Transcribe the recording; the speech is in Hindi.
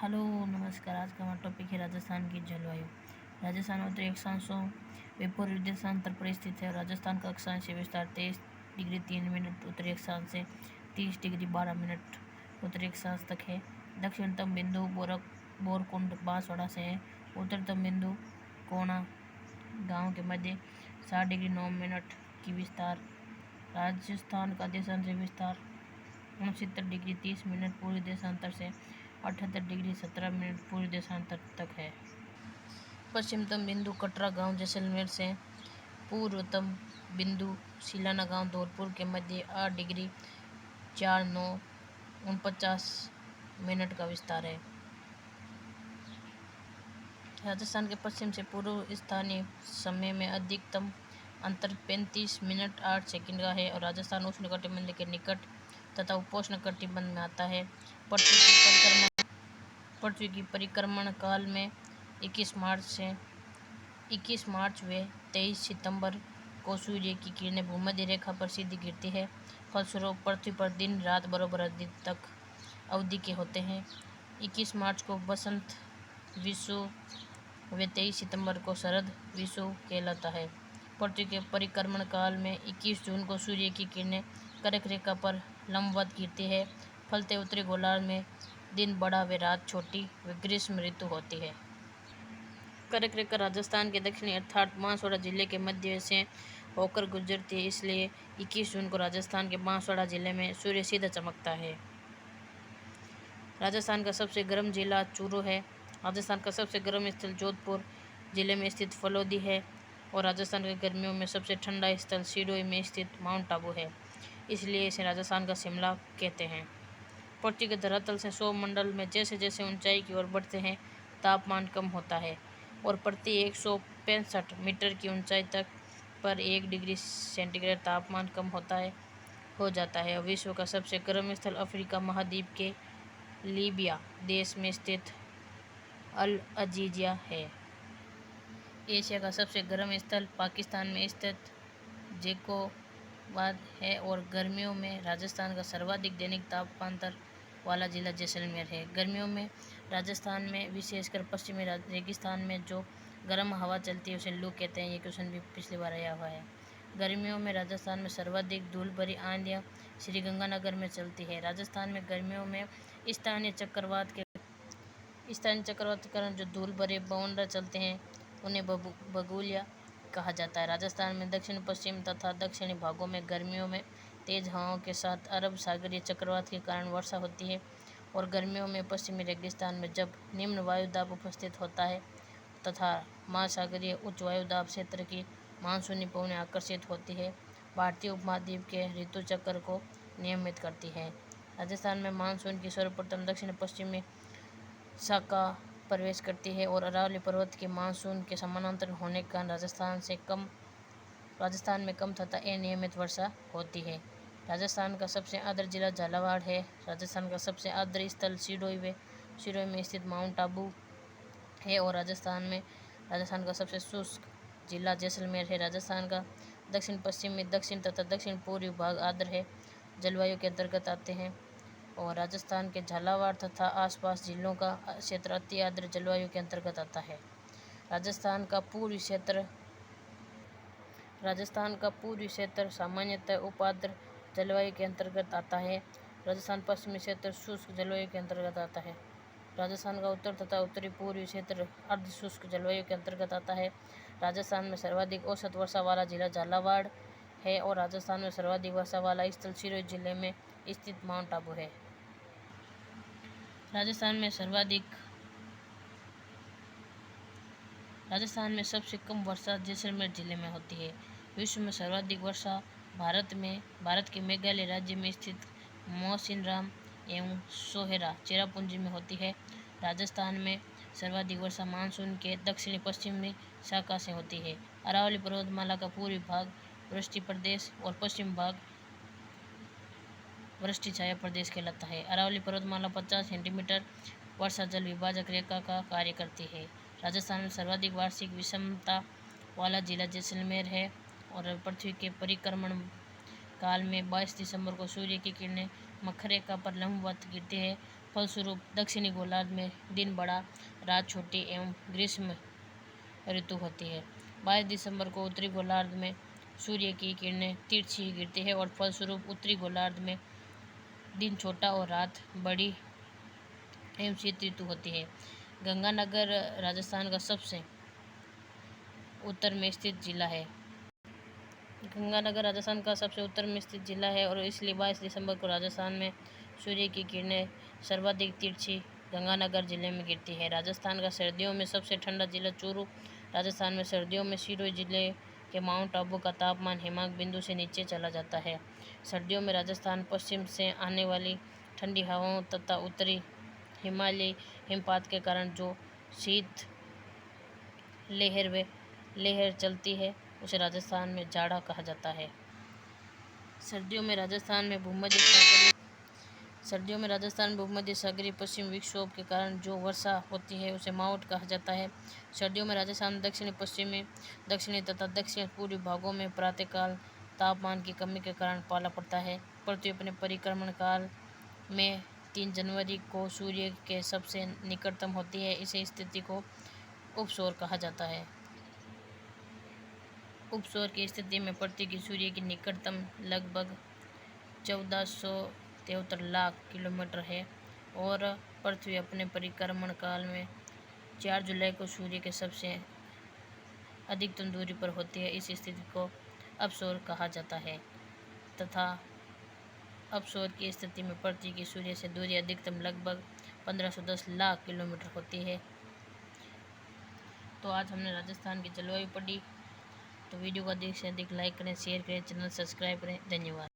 हेलो नमस्कार। आज का हमारा टॉपिक है राजस्थान की जलवायु। राजस्थान उत्तरी अक्षांशों विपरीत देशांतर पर स्थित है। राजस्थान का अक्षांशीय विस्तार 23 डिग्री 3 मिनट उत्तरी अक्षांश से 30 डिग्री 12 मिनट उत्तरी अक्षांश तक है। दक्षिणतम बिंदु बोरकुंड बांसवाड़ा से है। उत्तरतम बिंदु कोना गांव के मध्य 60 डिग्री 9 मिनट की विस्तार। राजस्थान का देशांतर विस्तार 69 डिग्री 30 मिनट पूर्वी देशांतर से 78 डिग्री 17 मिनट पूर्वी देशांतर तक है। पश्चिमतम बिंदु कटरा गांव जैसलमेर से पूर्वतम बिंदु सिलाना गांव धौलपुर के मध्य 8 डिग्री 49 मिनट का विस्तार है। राजस्थान के पश्चिम से पूर्व स्थानीय समय में अधिकतम अंतर 35 मिनट 8 सेकंड का है और राजस्थान उष्णकटिबंध के निकट तथा उपोष्ण कटिबंध में आता है। पृथ्वी की परिक्रमण काल में 21 मार्च व 23 सितंबर को सूर्य की किरणें भूमध्य रेखा पर सीधी गिरती है। फलस्वरूप पृथ्वी पर दिन रात बराबर अवधि के होते हैं। 21 मार्च को बसंत विषुव व 23 सितंबर को शरद विषुव कहलाता है। पृथ्वी के परिक्रमण काल में 21 जून को सूर्य की किरणें कर्क रेखा पर लंबवत गिरती है। फलते उत्तरी गोलार्ध में दिन बड़ा व रात छोटी व ग्रीष्म ऋतु होती है। कर्क रेखा राजस्थान के दक्षिणी अर्थात बांसवाड़ा जिले के मध्य से होकर गुजरती है, इसलिए 21 जून को राजस्थान के बांसवाड़ा जिले में सूर्य सीधा चमकता है। राजस्थान का सबसे गर्म जिला चूरू है। राजस्थान का सबसे गर्म स्थल जोधपुर जिले में स्थित फलोदी है और राजस्थान के गर्मियों में सबसे ठंडा स्थल सिरोही में स्थित माउंट आबू है, इसलिए इसे राजस्थान का शिमला कहते हैं। पृथ्वी के धरातल से सौरमंडल में जैसे जैसे ऊंचाई की ओर बढ़ते हैं तापमान कम होता है और प्रति 165 मीटर की ऊंचाई तक पर 1 डिग्री सेंटीग्रेड तापमान कम हो जाता है। विश्व का सबसे गर्म स्थल अफ्रीका महाद्वीप के लीबिया देश में स्थित अल अजीजिया है। एशिया का सबसे गर्म स्थल पाकिस्तान में स्थित जैकोबाद है और गर्मियों में राजस्थान का सर्वाधिक दैनिक तापांतर वाला जिला जैसलमेर है। गर्मियों में राजस्थान में विशेषकर पश्चिमी रेगिस्तान में जो गर्म हवा चलती है उसे लू कहते हैं। ये क्वेश्चन भी पिछली बार आया हुआ है। गर्मियों में राजस्थान में सर्वाधिक धूल भरी आंधियाँ श्रीगंगानगर में चलती है। राजस्थान में गर्मियों में स्थानीय चक्रवात के कारण जो धूल भरे बवंडर चलते हैं उन्हें बगुलिया कहा जाता है। राजस्थान में दक्षिण पश्चिम तथा दक्षिणी भागों में गर्मियों में तेज हवाओं के साथ अरब सागरीय चक्रवात के कारण वर्षा होती है और गर्मियों में पश्चिमी रेगिस्तान में जब निम्न वायुदाब उपस्थित होता है तथा महासागरीय उच्च वायुदाब क्षेत्र की मानसूनी पवनें आकर्षित होती है, भारतीय उपमहाद्वीप के ऋतु चक्र को नियमित करती है। राजस्थान में मानसून की सर्वप्रथम दक्षिण पश्चिमी शाखा प्रवेश करती है और अरावली पर्वत के मानसून के समानांतर होने के कारण राजस्थान में कम तथा अनियमित वर्षा होती है। राजस्थान का सबसे आर्द्र जिला झालावाड़ है। राजस्थान का सबसे आर्द्र स्थल सिरोही में स्थित माउंट आबू है और राजस्थान का सबसे शुष्क जिला जैसलमेर है। राजस्थान का दक्षिण पश्चिमी, दक्षिण तथा दक्षिण पूर्वी भाग आर्द्र है जलवायु के अंतर्गत आते हैं और राजस्थान के झालावाड़ तथा आसपास जिलों का क्षेत्र अति आर्द्र जलवायु के अंतर्गत आता है। राजस्थान का पूर्वी क्षेत्र सामान्यतः उपार्द्र जलवायु के अंतर्गत आता है। राजस्थान पश्चिमी क्षेत्र शुष्क जलवायु के अंतर्गत आता है। राजस्थान का उत्तर तथा उत्तरी पूर्वी क्षेत्र अर्ध शुष्क जलवायु के अंतर्गत आता है। राजस्थान में सर्वाधिक औसत वर्षा वाला जिला झालावाड़ है और राजस्थान में सर्वाधिक वर्षा वाला स्थल सिरोही जिले में स्थित माउंट आबू है। राजस्थान में सबसे कम वर्षा जैसलमेर जिले में होती है। विश्व में सर्वाधिक वर्षा भारत के मेघालय राज्य में स्थित मौसिनराम एवं सोहेरा चेरापूंजी में होती है। राजस्थान में सर्वाधिक वर्षा मानसून के दक्षिणी पश्चिमी शाखा से होती है। अरावली पर्वतमाला का पूर्वी भाग वृष्टि प्रदेश और पश्चिम भाग वृष्टि छाया प्रदेश कहलाता है। अरावली पर्वतमाला 50 सेंटीमीटर वर्षा जल विभाजक रेखा का कार्य करती है। राजस्थान में सर्वाधिक वार्षिक विषमता वाला जिला जैसलमेर है और पृथ्वी के परिक्रमण काल में 22 दिसंबर को सूर्य की किरणें मकर रेखा पर लंबवत गिरती है फलस्वरूप दक्षिणी गोलार्ध में दिन बड़ा, रात छोटी एवं ग्रीष्म ऋतु होती है। 22 दिसंबर को उत्तरी गोलार्ध में सूर्य की किरणें तिरछी गिरती है और फलस्वरूप उत्तरी गोलार्ध में दिन छोटा और रात बड़ी एवं शीत ऋतु होती है। गंगानगर राजस्थान का सबसे उत्तर में स्थित जिला है। गंगानगर राजस्थान का सबसे उत्तर में स्थित जिला है और इसलिए 22 दिसंबर को राजस्थान में सूर्य की किरणें सर्वाधिक तिरछी गंगानगर जिले में गिरती है। राजस्थान का सर्दियों में सबसे ठंडा जिला चूरू। राजस्थान में सर्दियों में सिरोही जिले के माउंट आबू का तापमान हिमांक बिंदु से नीचे चला जाता है। सर्दियों में राजस्थान पश्चिम से आने वाली ठंडी हवाओं तथा उत्तरी हिमालयी हिमपात के कारण जो शीत लहर चलती है उसे राजस्थान में जाड़ा कहा जाता है। सर्दियों में राजस्थान में भूमध्य सागरीय पश्चिम विक्षोभ के कारण जो वर्षा होती है उसे मावठ कहा जाता है। सर्दियों में राजस्थान दक्षिणी पश्चिमी, दक्षिणी तथा दक्षिण पूर्वी भागों में प्रातःकाल तापमान की कमी के कारण पाला पड़ता है। पृथ्वी अपने परिक्रमण काल में 3 जनवरी को सूर्य के सबसे निकटतम होती है। इस स्थिति को उपसौर कहा जाता है। उपसौर की स्थिति में पृथ्वी की सूर्य की निकटतम लगभग 1473 लाख किलोमीटर है और पृथ्वी अपने परिक्रमण काल में 4 जुलाई को सूर्य के सबसे अधिकतम दूरी पर होती है। इस स्थिति को अपसौर कहा जाता है तथा अपसौर की स्थिति में पृथ्वी की सूर्य से दूरी अधिकतम लगभग 1510 लाख किलोमीटर होती है। तो आज हमने राजस्थान की जलवायु पढ़ी। तो वीडियो को अधिक से अधिक लाइक करें, शेयर करें, चैनल सब्सक्राइब करें। धन्यवाद।